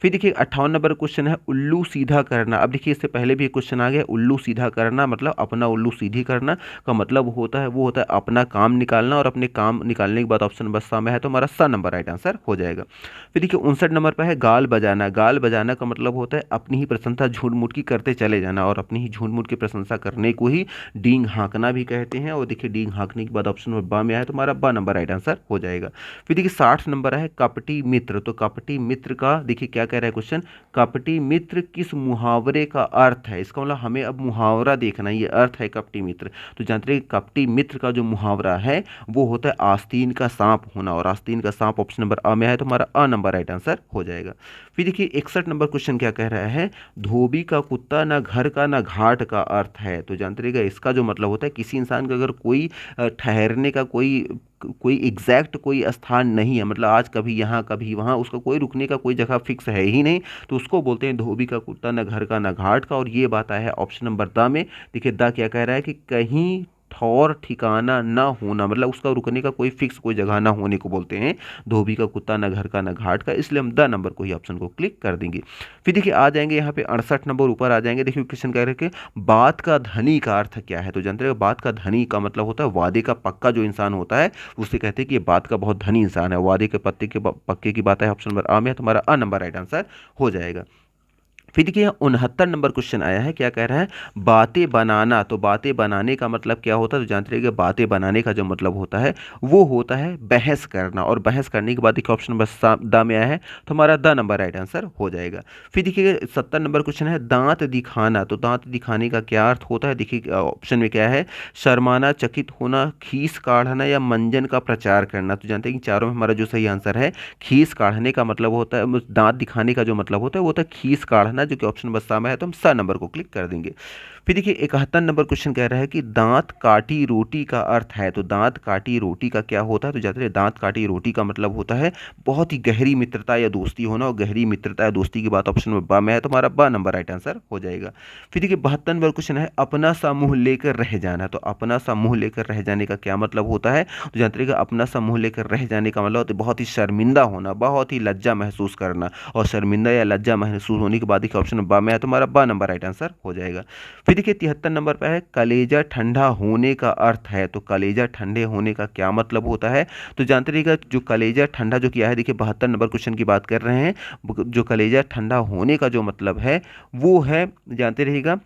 फिर देखिए 58 नंबर क्वेश्चन है उल्लू सीधा करना। अब देखिए इससे पहले भी एक क्वेश्चन आ गया, उल्लू सीधा करना मतलब अपना उल्लू सीधी करना का मतलब होता है वो होता है अपना काम निकालना, और अपने काम निकालने के बाद ऑप्शन नंबर सा में है, तो हमारा सा नंबर राइट आंसर हो जाएगा। फिर देखिए 59 नंबर पर है गाल बजाना। गाल बजाना का मतलब होता है अपनी ही प्रशंसा झूठ मूठ की करते चले जाना, और अपनी ही झूठ मूठ की प्रशंसा करने को ही डींग हाँकना भी कहते हैं। और देखिए डींग हाँकने के बाद ऑप्शन नंबर बा में आया, तो हमारा बा नंबर राइट आंसर हो जाएगा। फिर देखिए 60 नंबर है कपटी मित्र। तो कपटी मित्र का देखिए क्या कह रहा है क्वेश्चन, कपटी मित्र किस मुहावरे का अर्थ है? इसका मतलब हमें अब मुहावरा देखना है, ये अर्थ है कपटी मित्र। तो जानते हैं कपटी मित्र का जो मुहावरा है वो होता है आस्तीन का सांप होना, और आस्तीन का सांप ऑप्शन नंबर आ में है, तो हमारा अ नंबर राइट आंसर हो जाएगा। फिर देखिए 61 नंबर क्वेश्चन क्या कह रहा है, धोबी का कुत्ता ना घर का ना घाट का अर्थ है। तो जानते रहिएगा इसका जो मतलब होता है किसी इंसान का अगर कोई ठहरने का कोई एग्जैक्ट कोई स्थान नहीं है, मतलब आज कभी यहाँ कभी वहाँ, उसका कोई रुकने का कोई जगह फिक्स है ही नहीं, तो उसको बोलते हैं धोबी का कुत्ता न घर का न घाट का। और ये बात आया है ऑप्शन नंबर द में। देखिए द क्या कह रहा है कि कहीं ठौर ठिकाना न होना, मतलब उसका रुकने का कोई फिक्स कोई जगह ना होने को बोलते हैं धोबी का कुत्ता न घर का न घाट का, इसलिए हम द नंबर को ही ऑप्शन को क्लिक कर देंगे। फिर देखिए आ जाएंगे यहाँ पे 68 नंबर ऊपर आ जाएंगे। देखिए क्वेश्चन कह रहे हैं कि बात का धनी का अर्थ क्या है? तो जानते हैं बात का धनी का मतलब होता है वादे का पक्का जो इंसान होता है, उससे कहते हैं कि ये बात का बहुत धनी इंसान है। वादे के पत्ते के पक्के की बात है, ऑप्शन नंबर आ में है, तो हमारा अ नंबर राइट आंसर हो जाएगा। फिर देखिए 69 नंबर क्वेश्चन आया है, क्या कह रहा है, बातें बनाना। तो बातें बनाने का मतलब क्या होता है? तो जानते रहिए बातें बनाने का जो मतलब होता है वो होता है बहस करना, और बहस करने के बाद देखिए ऑप्शन नंबर द में आया है, तो हमारा द नंबर राइट आंसर हो जाएगा। फिर देखिए 70 नंबर क्वेश्चन है दांत दिखाना। तो दांत दिखाने का क्या अर्थ होता है? देखिए ऑप्शन में क्या है, शर्माना, चकित होना, खीस काढ़ना या मंजन का प्रचार करना। तो जानते हैं कि चारों में हमारा जो सही आंसर है खीस काढ़ने का मतलब होता है, दांत दिखाने का जो मतलब होता है वो होता है खीस काढ़ना, जो कि ऑप्शन नंबर सा में है, तो हम सा नंबर को क्लिक कर देंगे। फिर देखिए 71 नंबर क्वेश्चन कह रहा है कि दांत काटी रोटी का अर्थ है। तो दांत काटी रोटी का क्या होता है? तो जानते हैं दांत काटी रोटी का मतलब होता है बहुत ही गहरी मित्रता या दोस्ती होना, और गहरी मित्रता या दोस्ती की बात ऑप्शन नंबर बा में है, तो हमारा बा नंबर राइट आंसर हो जाएगा। फिर देखिए 72 नंबर क्वेश्चन है अपना सा मुंह लेकर रह जाना। तो अपना सा मुंह लेकर रह जाने का क्या मतलब होता है? तो जानते हैं अपना सा मुंह लेकर रह जाने का मतलब होता है बहुत ही शर्मिंदा होना, बहुत ही लज्जा महसूस करना, और शर्मिंदा या लज्जा महसूस होने के बाद देखिए ऑप्शन बा में है, तो हमारा बा नंबर राइट आंसर हो जाएगा। फिर देखिए 73 नंबर पर है कलेजा ठंडा होने का अर्थ है। तो कलेजा ठंडे होने का क्या मतलब होता है? तो जानते रहिएगा जो कलेजा ठंडा जो किया है, देखिए 72 नंबर क्वेश्चन की बात कर रहे हैं, जो कलेजा ठंडा होने का जो मतलब है वो है, जानते रहिएगा,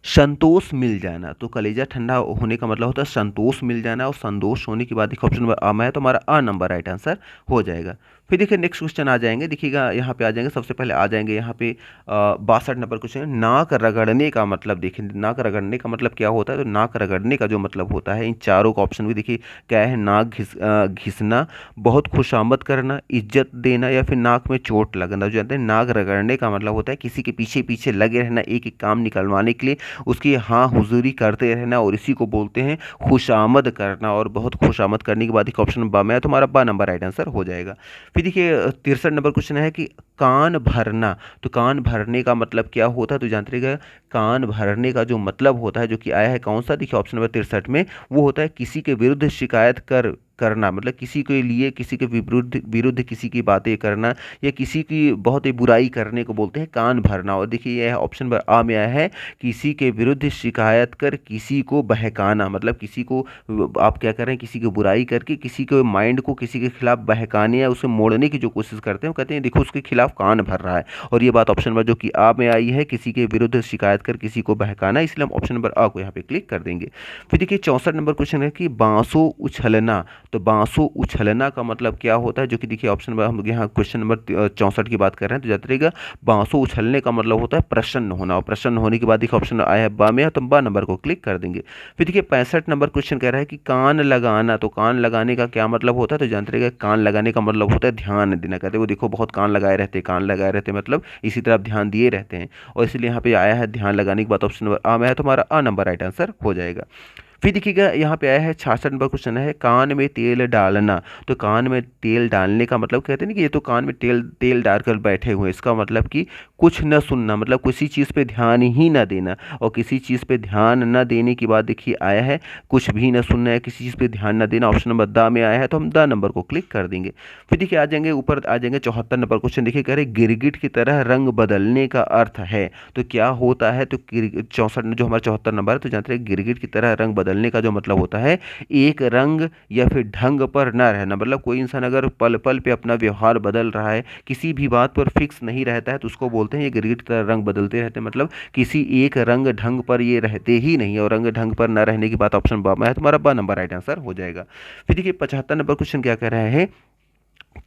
संतोष मिल जाना। तो कलेजा ठंडा होने का मतलब होता है संतोष मिल जाना, और संतोष होने के बाद देखिए ऑप्शन नंबर आ में है, तो हमारा अ नंबर राइट आंसर हो जाएगा। फिर देखिए नेक्स्ट क्वेश्चन आ जाएंगे, देखिएगा यहाँ पे आ जाएंगे, सबसे पहले आ जाएंगे यहाँ पे 62 नंबर क्वेश्चन, नाक रगड़ने का मतलब। देखिए नाक रगड़ने का मतलब क्या होता है? तो नाक रगड़ने का जो मतलब होता है इन चारों का ऑप्शन भी देखिए क्या है, नाक घिसना, बहुत खुशामद करना, इज्जत देना, या फिर नाक में चोट लगना। जो जानते हैं नाक रगड़ने का मतलब होता है किसी के पीछे पीछे लगे रहना एक एक काम निकलवाने के लिए, उसकी हाँ हुजूरी करते रहना, और इसी को बोलते हैं खुशामद करना। और बहुत खुशामद करने के बाद एक ऑप्शन बा में है, तो हमारा बा नंबर राइट आंसर हो जाएगा। फिर देखिए 63 नंबर क्वेश्चन है कि कान भरना। तो कान भरने का मतलब क्या होता है? तो जानते रहिएगा कान भरने का जो मतलब होता है, जो कि आया है कौन सा, देखिए ऑप्शन नंबर 63 में, वो होता है किसी के विरुद्ध शिकायत कर करना, मतलब किसी के लिए, किसी के विरुद्ध विरुद्ध किसी की बातें करना या किसी की बहुत ही बुराई करने को बोलते हैं कान भरना। और देखिए यह ऑप्शन नंबर आ में आया है, किसी के विरुद्ध शिकायत कर किसी को बहकाना, मतलब किसी को आप क्या कर रहे हैं, किसी की बुराई करके किसी के माइंड को किसी के खिलाफ बहकाने या उसे मोड़ने की जो कोशिश करते हैं, वो कहते हैं देखो उसके खिलाफ कान भर रहा है। और ये बात ऑप्शन नंबर जो कि आ में आई है, किसी के विरुद्ध शिकायत कर किसी को बहकाना, इसलिए हम ऑप्शन नंबर आ को यहाँ पे क्लिक कर देंगे। फिर देखिए 64 नंबर क्वेश्चन है कि बांसों उछलना। तो बांसों उछलना का मतलब क्या होता है, जो कि देखिए ऑप्शन नंबर, हम यहाँ क्वेश्चन नंबर 64 की बात कर रहे हैं, तो याद रखिएगा बांसों उछलने का मतलब होता है प्रसन्न होना। और प्रसन्न होने के बाद देखिए ऑप्शन आया है बा में, तो हम बा नंबर को क्लिक कर देंगे। फिर देखिए 65 नंबर क्वेश्चन कह रहा है कि कान लगाना। तो कान लगाने का क्या मतलब होता है, तो जानते रहिएगा कान लगाने का मतलब होता है ध्यान देना। कहते हैं वो देखो बहुत कान लगाए रहते हैं, कान लगाए रहते हैं मतलब इसी तरह ध्यान दिए रहते हैं, और इसलिए यहाँ पे आया है ध्यान लगाने के बाद ऑप्शन नंबर आ में है, तो हमारा आ नंबर राइट आंसर हो जाएगा। फिर देखिएगा यहाँ पे आया है 66 नंबर क्वेश्चन है, कान में तेल डालना। तो कान में तेल डालने का मतलब कहते हैं ना कि ये तो कान में तेल तेल डालकर बैठे हुए हैं, इसका मतलब कि कुछ न सुनना, मतलब किसी चीज़ पे ध्यान ही ना देना। और किसी चीज़ पे ध्यान न देने की बात देखिए आया है कुछ भी न सुनना है, किसी चीज़ पे ध्यान न देना, ऑप्शन नंबर दा में आया है, तो हम दा नंबर को क्लिक कर देंगे। फिर देखिए आ जाएंगे ऊपर, आ जाएंगे 74 नंबर क्वेश्चन। देखिए कह रहे गिरगिट की तरह रंग बदलने का अर्थ है। तो क्या होता है, तो 64 जो हमारा 74 नंबर है, तो जानते हैं गिरगिट की तरह रंग बदलने का जो मतलब होता है एक रंग या फिर ढंग पर न रहना। मतलब कोई इंसान अगर पल पल पे अपना व्यवहार बदल रहा है, किसी भी बात पर फिक्स नहीं रहता है, तो उसको बोलते हैं ये गिरगिट की तरह रंग बदलते रहते हैं, मतलब किसी एक रंग ढंग पर ये रहते ही नहीं। और रंग ढंग पर न रहने की बात ऑप्शन बा में है, तुम्हारा बा नंबर राइट आंसर हो जाएगा। फिर देखिए 75 नंबर क्वेश्चन क्या कह रहा है,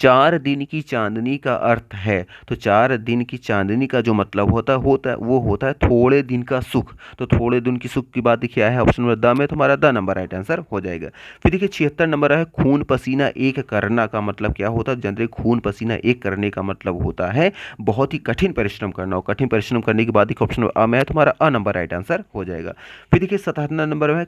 4 दिन की चांदनी का अर्थ है। तो 4 दिन की चांदनी का जो मतलब होता है वो होता है थोड़े दिन का सुख। तो थोड़े दिन की सुख की बात देखिए आया है ऑप्शन नंबर द में, तुम्हारा द नंबर राइट आंसर हो जाएगा। फिर देखिए 76 नंबर है, खून पसीना एक करना का मतलब क्या होता है। जनरली खून पसीना एक करने का मतलब होता है बहुत ही कठिन परिश्रम करना। और कठिन परिश्रम करने के बाद देखिए ऑप्शन नंबर अ में है, तुम्हारा अ नंबर राइट आंसर हो जाएगा। फिर देखिए 77 नंबर में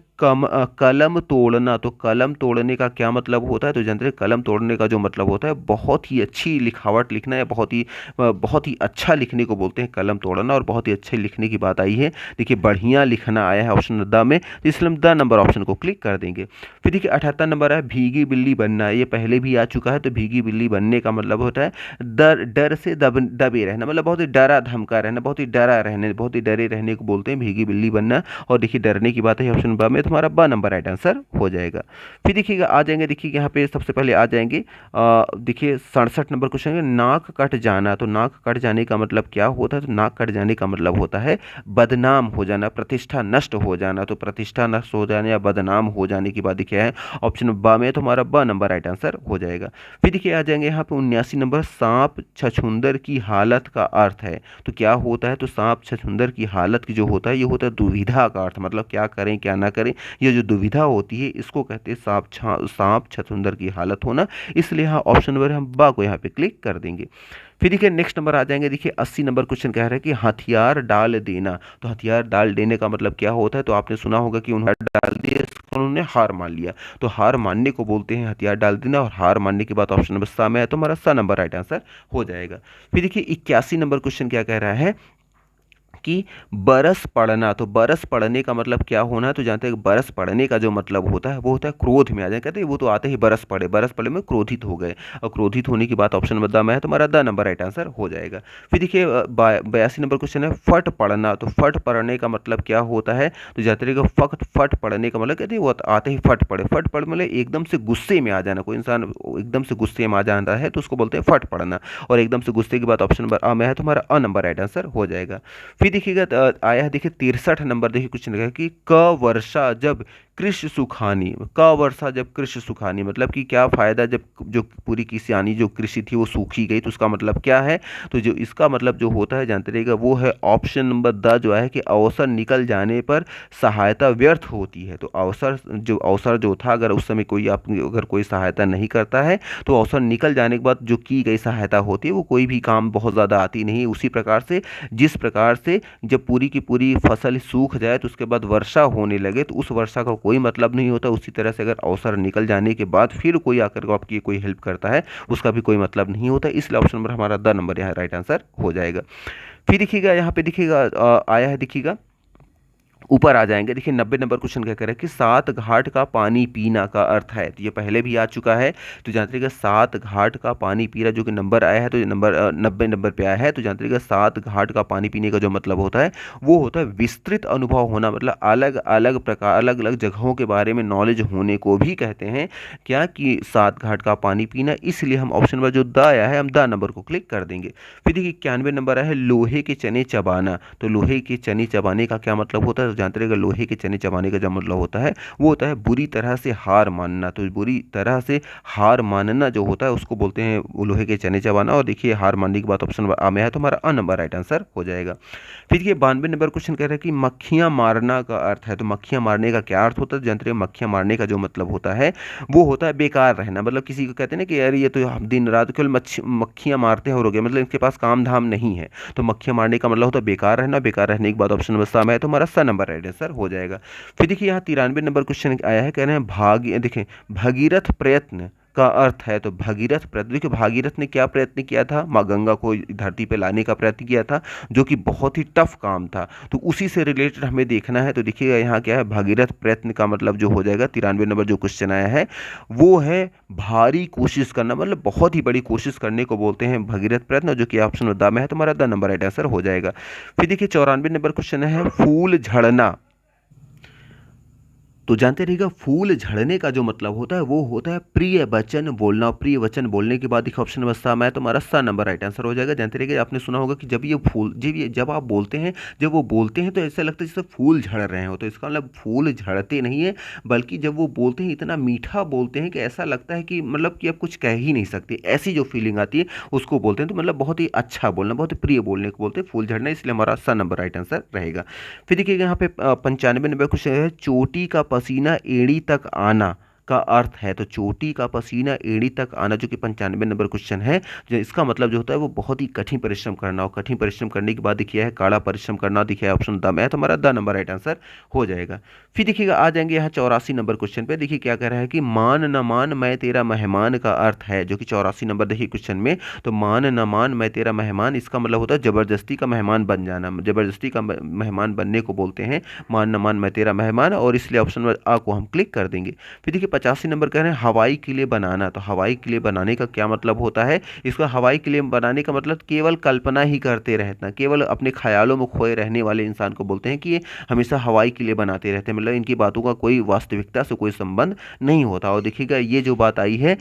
कलम तोड़ना। तो कलम तोड़ने का क्या मतलब होता है, तो जनरली कलम तोड़ने का जो मतलब होता है बहुत ही अच्छी लिखावट लिखना है, बहुत ही अच्छा लिखने को बोलते हैं कलम तोड़ना। और बहुत ही अच्छे लिखने की बात आई है, देखिए बढ़िया लिखना आया है ऑप्शन द में, तो इसलिए हम द नंबर ऑप्शन को क्लिक कर देंगे। फिर देखिए 78 नंबर है, भीगी बिल्ली बनना। ये पहले भी आ चुका है, तो भीगी बिल्ली बनने का मतलब होता है डर डर से दबे रहना, मतलब बहुत ही डरा धमका रहना, बहुत ही डरा रहने, बहुत ही डरे रहने को बोलते हैं भीगी बिल्ली बनना। और देखिए डरने की बात है ऑप्शन ब में, तुम्हारा ब नंबर राइट आंसर हो जाएगा। फिर देखिएगा आ जाएंगे, देखिए यहाँ पे सबसे पहले आ जाएंगे देखिए 67 नंबर क्वेश्चन है, नाक कट जाना। तो नाक कट जाने का मतलब क्या होता है, तो नाक कट जाने का मतलब होता है बदनाम हो जाना, प्रतिष्ठा नष्ट हो जाना। तो प्रतिष्ठा नष्ट हो जाने या बदनाम हो जाने की बात देखिए है ऑप्शन ब में, तो हमारा ब नंबर राइट आंसर हो जाएगा। फिर देखिए आ जाएंगे यहाँ पे 79 नंबर, सांप छछूंदर की हालत का अर्थ है। तो क्या होता है, तो सांप छछूंदर की हालत की जो होता है ये होता है दुविधा का अर्थ, मतलब क्या करें क्या ना करें, ये जो दुविधा होती है इसको कहते हैं सांप छछूंदर की हालत होना। इसलिए यहाँ ऑप्शन नंबर हम बा को यहाँ पे क्लिक कर देंगे। फिर देखिए नेक्स्ट नंबर आ जाएंगे, देखिए 80 नंबर क्वेश्चन कह रहा है कि हथियार डाल देना। तो हथियार डाल देने का मतलब क्या होता है, तो आपने सुना होगा कि उन्होंने डाल दिया, उन्होंने हार मान लिया। तो हार मानने को बोलते हैं हथियार डाल देना, और हार मानने के बाद ऑप्शन नंबर सा में है, तो हमारा सा नंबर राइट आंसर हो जाएगा। फिर देखिए 81 नंबर क्वेश्चन क्या कह रहा है कि बरस पड़ना। तो बरस पड़ने का मतलब क्या होना है, तो जानते हैं बरस पड़ने का जो मतलब होता है वो होता है क्रोध में आ जाए। कहते हैं वो तो आते ही बरस पड़े, बरस पड़े में क्रोधित हो गए। और क्रोधित होने की बात ऑप्शन नंबर द में है, तुम्हारा द नंबर राइट आंसर हो जाएगा। फिर देखिए 82 नंबर क्वेश्चन है, फट पड़ना। तो फट पड़ने का मतलब क्या होता है, तो जानते रहिएगा फट फट पड़ने का मतलब कहते हैं वो आते ही फट पड़े। फट पड़ मतलब एकदम से गुस्से में आ जाना, कोई इंसान एकदम से गुस्से में आ जाता है तो उसको बोलते हैं फट पड़ना। और एकदम से गुस्से की बात ऑप्शन नंबर अ में है, तुम्हारा अ नंबर राइट आंसर हो जाएगा। फिर देखिएगा आया है देखिए 63 नंबर, देखिए कुछ लिखा है कि क वर्षा जब कृषि सुखानी। क वर्षा जब कृषि सुखानी मतलब कि क्या फायदा जब जो पूरी किसानी जो कृषि थी वो सूखी गई, तो उसका मतलब क्या है, तो जो इसका मतलब जो होता है जानते रहिएगा वो है ऑप्शन नंबर द जो है कि अवसर निकल जाने पर सहायता व्यर्थ होती है। तो अवसर जो था अगर उस समय कोई आप अगर कोई सहायता नहीं करता है तो अवसर निकल जाने के बाद जो की गई सहायता होती है वो कोई भी काम बहुत ज़्यादा आती नहीं। उसी प्रकार से जिस प्रकार से जब पूरी की पूरी फसल सूख जाए तो उसके बाद वर्षा होने लगे तो उस वर्षा का कोई मतलब नहीं होता, उसी तरह से अगर अवसर निकल जाने के बाद फिर कोई आकर के आपकी कोई हेल्प करता है उसका भी कोई मतलब नहीं होता। इसलिए ऑप्शन नंबर हमारा द नंबर यहाँ राइट आंसर हो जाएगा। फिर देखिएगा यहाँ पे देखिएगा आया है देखिएगा ऊपर आ जाएंगे। देखिए 90 नंबर क्वेश्चन क्या कह रहा है कि सात घाट का पानी पीना का अर्थ है, तो ये पहले भी आ चुका है। तो जानते रहिएगा सात घाट का पानी पीना, जो कि नंबर आया है तो ये नंबर 90 नंबर पे आया है। तो जानते रहिएगा सात घाट का पानी पीने का जो मतलब होता है वो होता है विस्तृत अनुभव होना, मतलब अलग अलग प्रकार अलग अलग जगहों के बारे में नॉलेज होने को भी कहते हैं क्या कि सात घाट का पानी पीना। इसलिए हम ऑप्शन नंबर जो द आया है हम द नंबर को क्लिक कर देंगे। फिर देखिए 91 नंबर आया है लोहे के चने चबाना। तो लोहे के चने चबाने का क्या मतलब होता है, तो जानते रहिएगा लोहे के चने चबाने का जो मतलब होता है वो होता है बुरी तरह से हार मानना। तो बुरी तरह से हार मानना जो होता है उसको बोलते हैं लोहे के चने चबाना। और देखिए हार मानने की बात ऑप्शन आ में है तो हमारा अ नंबर राइट आंसर हो जाएगा। फिर ये 92 नंबर क्वेश्चन कह रहा है कि मक्खियां मारना का अर्थ है। तो मक्खियां मारने का क्या अर्थ होता है, जानते रहिए मक्खियां मारने का जो मतलब होता है वो होता है बेकार रहना। मतलब किसी को कहते हैं ना कि यार ये तो दिन रात केवल मक्खियां मारते हो गए, मतलब इनके पास काम धाम नहीं है। तो मक्खियां मारने का मतलब होता है बेकार रहना। बेकार रहने के बाद ऑप्शन नंबर सा में है तो हमारा स नंबर राइट आंसर हो जाएगा। फिर देखिए यहाँ 93 नंबर क्वेश्चन आया है, कह रहे हैं देखें भगीरथ प्रयत्न का अर्थ है। तो भगीरथ प्रयत्न, देखिए भागीरथ ने क्या प्रयत्न किया था, माँ गंगा को धरती पे लाने का प्रयत्न किया था, जो कि बहुत ही टफ काम था। तो उसी से रिलेटेड हमें देखना है। तो देखिएगा यहाँ क्या है, भगीरथ प्रयत्न का मतलब जो हो जाएगा 93 नंबर जो क्वेश्चन आया है वो है भारी कोशिश करना, मतलब बहुत ही बड़ी कोशिश करने को बोलते हैं भगीरथ प्रयत्न, जो कि ऑप्शन द में है तो हमारा द नंबर राइट आंसर हो जाएगा। फिर देखिए 94 नंबर क्वेश्चन है फूल झड़ना। तो जानते रहिएगा फूल झड़ने का जो मतलब होता है वो होता है प्रिय वचन बोलना। प्रिय वचन बोलने के बाद देखिए ऑप्शन नंबर सा में है तो हमारा सा नंबर राइट आंसर हो जाएगा। जानते रहिएगा आपने सुना होगा कि जब आप बोलते हैं, जब वो बोलते हैं तो ऐसा लगता है जैसे फूल झड़ रहे हो। तो इसका मतलब फूल झड़ते नहीं है, बल्कि जब वो बोलते हैं इतना मीठा बोलते हैं कि ऐसा लगता है कि मतलब कि आप कुछ कह ही नहीं सकते, ऐसी जो फीलिंग आती है उसको बोलते हैं। तो मतलब बहुत ही अच्छा बोलना, बहुत ही प्रिय बोलने को बोलते हैं फूल झड़ना, इसलिए हमारा सा नंबर राइट आंसर रहेगा। फिर देखिएगा यहाँ पे 95 नंबर क्वेश्चन है चोटी का पसीना एड़ी तक आना का अर्थ है। तो चोटी का पसीना एड़ी तक आना, जो कि 95 नंबर क्वेश्चन है, जो इसका मतलब जो होता है वो बहुत ही कठिन परिश्रम करना। और कठिन परिश्रम करने के बाद देखिए है काड़ा परिश्रम करना, देखिए ऑप्शन द में है तो हमारा द नंबर राइट आंसर हो जाएगा। फिर देखिएगा आ जाएंगे यहाँ 84 नंबर क्वेश्चन पे। देखिए क्या कह रहा है कि मान न मान मैं तेरा मेहमान का अर्थ है, जो कि 84 नंबर देखिए क्वेश्चन में। तो मान न मान मैं तेरा मेहमान, इसका मतलब होता है जबरदस्ती का मेहमान बन जाना, जबरदस्ती का मेहमान बनने को बोलते हैं मान न मान मैं तेरा मेहमान, और इसलिए ऑप्शन नंबर आ को हम क्लिक कर देंगे। फिर देखिए 85 नंबर कह रहे हैं हवाई किले बनाना। तो हवाई किले बनाने का क्या मतलब होता है, इसका हवाई किले बनाने का मतलब केवल कल्पना ही करते रहना, केवल अपने ख्यालों में खोए रहने वाले इंसान को बोलते हैं कि ये हमेशा हवाई किले बनाते रहते हैं, मतलब इनकी बातों का कोई वास्तविकता से कोई संबंध नहीं होता। और देखिएगा ये जो बात आई है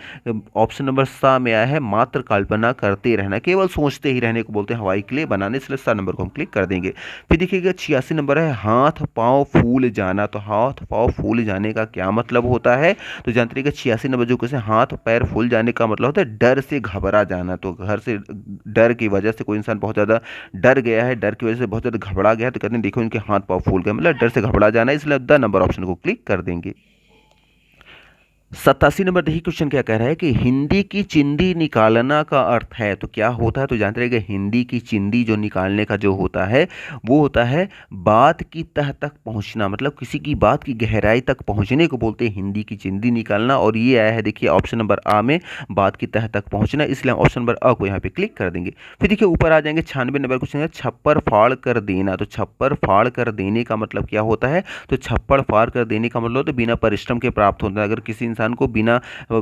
ऑप्शन नंबर सा में आया है मात्र कल्पना करते रहना, केवल सोचते ही रहने को बोलते हैं हवाई किले बनाने, इसलिए सा नंबर को हम क्लिक कर देंगे। फिर देखिएगा 86 नंबर है हाथ पांव फूल जाना। तो हाथ पांव फूल जाने का क्या मतलब होता है, तो जानते रहिएगा 86 नंबर जो क्वेश्चन हाथ पैर फूल जाने का मतलब होता है डर से घबरा जाना। तो घर से डर की वजह से कोई इंसान बहुत ज़्यादा डर गया है, डर की वजह से बहुत ज़्यादा घबरा गया है, तो कहते हैं देखो इनके हाथ पांव फूल गए, मतलब डर से घबरा जाना, इसलिए द नंबर ऑप्शन को क्लिक कर देंगे। 87 नंबर देखिए क्वेश्चन क्या कह रहा है कि हिंदी की चिंदी निकालना का अर्थ है। तो क्या होता है, तो जानते रहिएगा हिंदी की चिंदी जो निकालने का जो होता है वो होता है बात की तह तक पहुंचना, मतलब किसी की बात की गहराई तक पहुंचने को बोलते हैं हिंदी की चिंदी निकालना। और ये आया है देखिए ऑप्शन नंबर आ में बात की तह तक पहुंचना, इसलिए हम ऑप्शन नंबर अ को यहाँ पे क्लिक कर देंगे। फिर देखिए ऊपर आ जाएंगे 96 नंबर क्वेश्चन है छप्पर फाड़ कर देना। तो छप्पर फाड़ कर देने का मतलब क्या होता है, तो छप्पर फाड़ कर देने का मतलब तो बिना परिश्रम के प्राप्त होता है। अगर किसी इंसान को बिना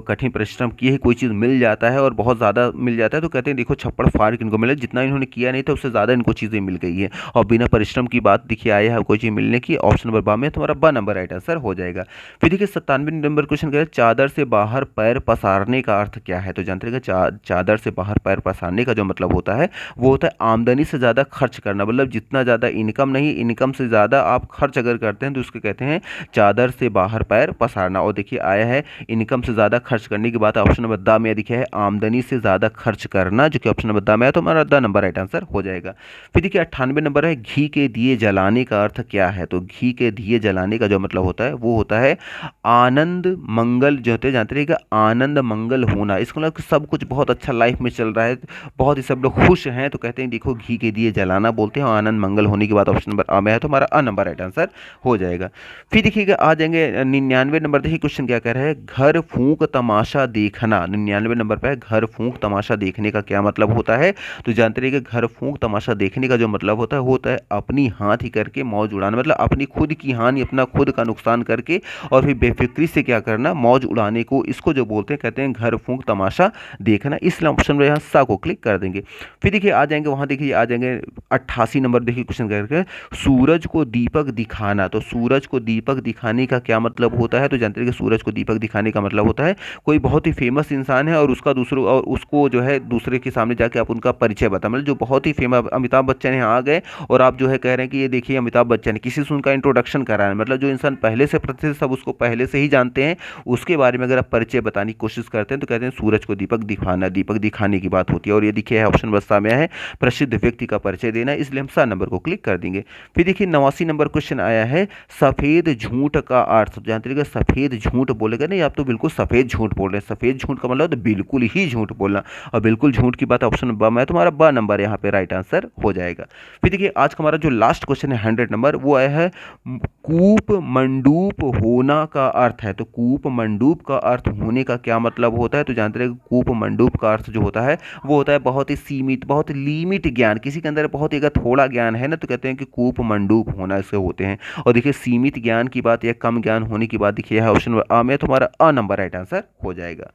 कठिन परिश्रम किए ही कोई चीज़ मिल जाता है और बहुत ज़्यादा मिल जाता है, तो कहते हैं देखो छप्पड़ फाड़ के इनको मिला, जितना इन्होंने किया नहीं था उससे ज़्यादा इनको चीज़ें मिल गई है। और बिना परिश्रम की बात देखिए आया है कोई चीज़ मिलने की, ऑप्शन नंबर बा में तुम्हारा ब नंबर राइट आंसर हो जाएगा। फिर देखिए 97 नंबर क्वेश्चन कह चादर से बाहर पैर पसारने का अर्थ क्या है। तो जानते हैं चादर से बाहर पैर पसारने का जो मतलब होता है वो होता है आमदनी से ज़्यादा खर्च करना, मतलब जितना ज़्यादा इनकम नहीं, इनकम से ज़्यादा आप खर्च अगर करते हैं तो उसके कहते हैं चादर से बाहर पैर पसारना। और देखिए आया है इनकम से ज़्यादा खर्च करने की बात ऑप्शन नंबर द में दिखा है आमदनी से ज़्यादा खर्च करना, जो कि ऑप्शन नंबर द में है तो हमारा द नंबर राइट आंसर हो जाएगा। फिर देखिए 98 नंबर है घी के दिए जलाने का अर्थ क्या है। तो घी के दिए जलाने का जो मतलब होता है वो होता है आनंद मंगल, जो होते हैं जानते रहिएगा आनंद मंगल होना, इसका मतलब सब कुछ बहुत अच्छा लाइफ में चल रहा है, बहुत ही सब लोग खुश हैं, तो कहते हैं देखो घी के दिए जलाना बोलते हैं। आनंद मंगल होने की बात ऑप्शन नंबर आ में है तो हमारा अ नंबर राइट आंसर हो जाएगा। फिर देखिएगा आ जाएंगे 99 नंबर, देखिए क्वेश्चन क्या कह रहा है है घर फूंक तमाशा देखना। 99 नंबर पे है घर फूंक तमाशा देखने का क्या मतलब होता है? तो जानते रहिए कि घर फूंक तमाशा देखने का जो मतलब होता है वो होता है अपनी हाथ ही करके मौज उड़ाना, मतलब अपनी खुद की हानि, अपना खुद का नुकसान करके और फिर बेफिक्री से क्या करना, मौज उड़ाने को, इसको जो बोलते हैं कहते हैं घर फूंक तमाशा देखना। इस ऑप्शन में यहाँ सा को क्लिक कर देंगे। फिर देखिए आ जाएंगे वहां, देखिए आ जाएंगे 88 नंबर, देखिए क्वेश्चन करके सूरज को दीपक दिखाना। तो सूरज को दीपक दिखाने का क्या मतलब होता है? तो जानते हैं कि सूरज को दीपक दिखाने का मतलब होता है कोई बहुत ही फेमस इंसान है और उसका दूसरों और उसको जो है दूसरे के सामने जाके आप उनका परिचय बता, मतलब जो बहुत ही फेमस, अमिताभ बच्चन यहाँ आ गए और आप जो है कह रहे हैं कि ये देखिए अमिताभ बच्चन, किसी से उनका इंट्रोडक्शन करा है, मतलब जो इंसान पहले से प्रतिष्ठित, सब उसको पहले से ही जानते हैं, उसके बारे में अगर आप परिचय बताने की कोशिश करते हैं तो कहते हैं सूरज को दीपक दिखाना, दीपक दिखाने की बात होती है। और ये देखिए ऑप्शन बस्ता में है प्रसिद्ध व्यक्ति का परिचय देना, इसलिए हम सा नंबर को क्लिक कर देंगे। फिर देखिए 89 नंबर क्वेश्चन आया है सफेद झूठ का अर्थ। जानते रहिएगा सफेद झूठ बोलेगा नहीं, आप तो बिल्कुल सफेद झूठ बोल रहे हैं। सफेद झूठ का मतलब तो बिल्कुल ही झूठ बोलना, और बिल्कुल झूठ की बात ऑप्शन ब में, तुम्हारा ब नंबर यहाँ पे राइट आंसर हो जाएगा। फिर देखिए आज का हमारा जो लास्ट क्वेश्चन है 100 नंबर, वो आया है कूप मंडूप होना का अर्थ है। तो कूप मंडूप का अर्थ होने का क्या मतलब होता है? तो जानते रहे कूप मंडूप का अर्थ जो होता है वो होता है बहुत ही सीमित, बहुत लिमिट ज्ञान, किसी के अंदर बहुत ही अगर थोड़ा ज्ञान है ना तो कहते हैं कि कूप मंडूप होना इससे होते हैं। और देखिए सीमित ज्ञान की बात या कम ज्ञान होने की बात देखिए है ऑप्शन आ में, तुम्हारा अ नंबर राइट आंसर हो जाएगा।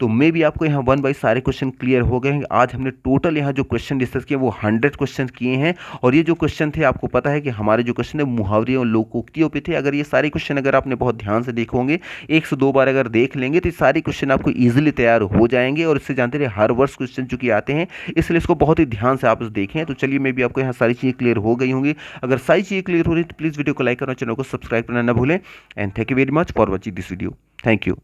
तो मे भी आपको यहाँ 1 बाई सारे क्वेश्चन क्लियर हो गए हैं। आज हमने टोटल यहाँ जो क्वेश्चन डिस्कस किए वो 100 क्वेश्चन किए हैं। और ये जो क्वेश्चन थे आपको पता है कि हमारे जो क्वेश्चन है मुहावरे और लोकोक्तियों पे थे। अगर ये सारे क्वेश्चन अगर आपने बहुत ध्यान से देखे होंगे, 1 से 2 बार अगर देख लेंगे तो ये सारे क्वेश्चन आपको ईजिली तैयार हो जाएंगे। और इससे जानते रहे हर वर्ष क्वेश्चन चूंकि आते हैं, इसलिए इसको बहुत ही ध्यान से आप देखें। तो चलिए मे भी आपको यहाँ सारी चीज़ें क्लियर हो गई होंगी। अगर सारी चीज़ें क्लियर हो रही तो प्लीज़ वीडियो को लाइक करना, चैनल को सब्सक्राइब करना ना भूलें। And thank you very much for watching this video. Thank you.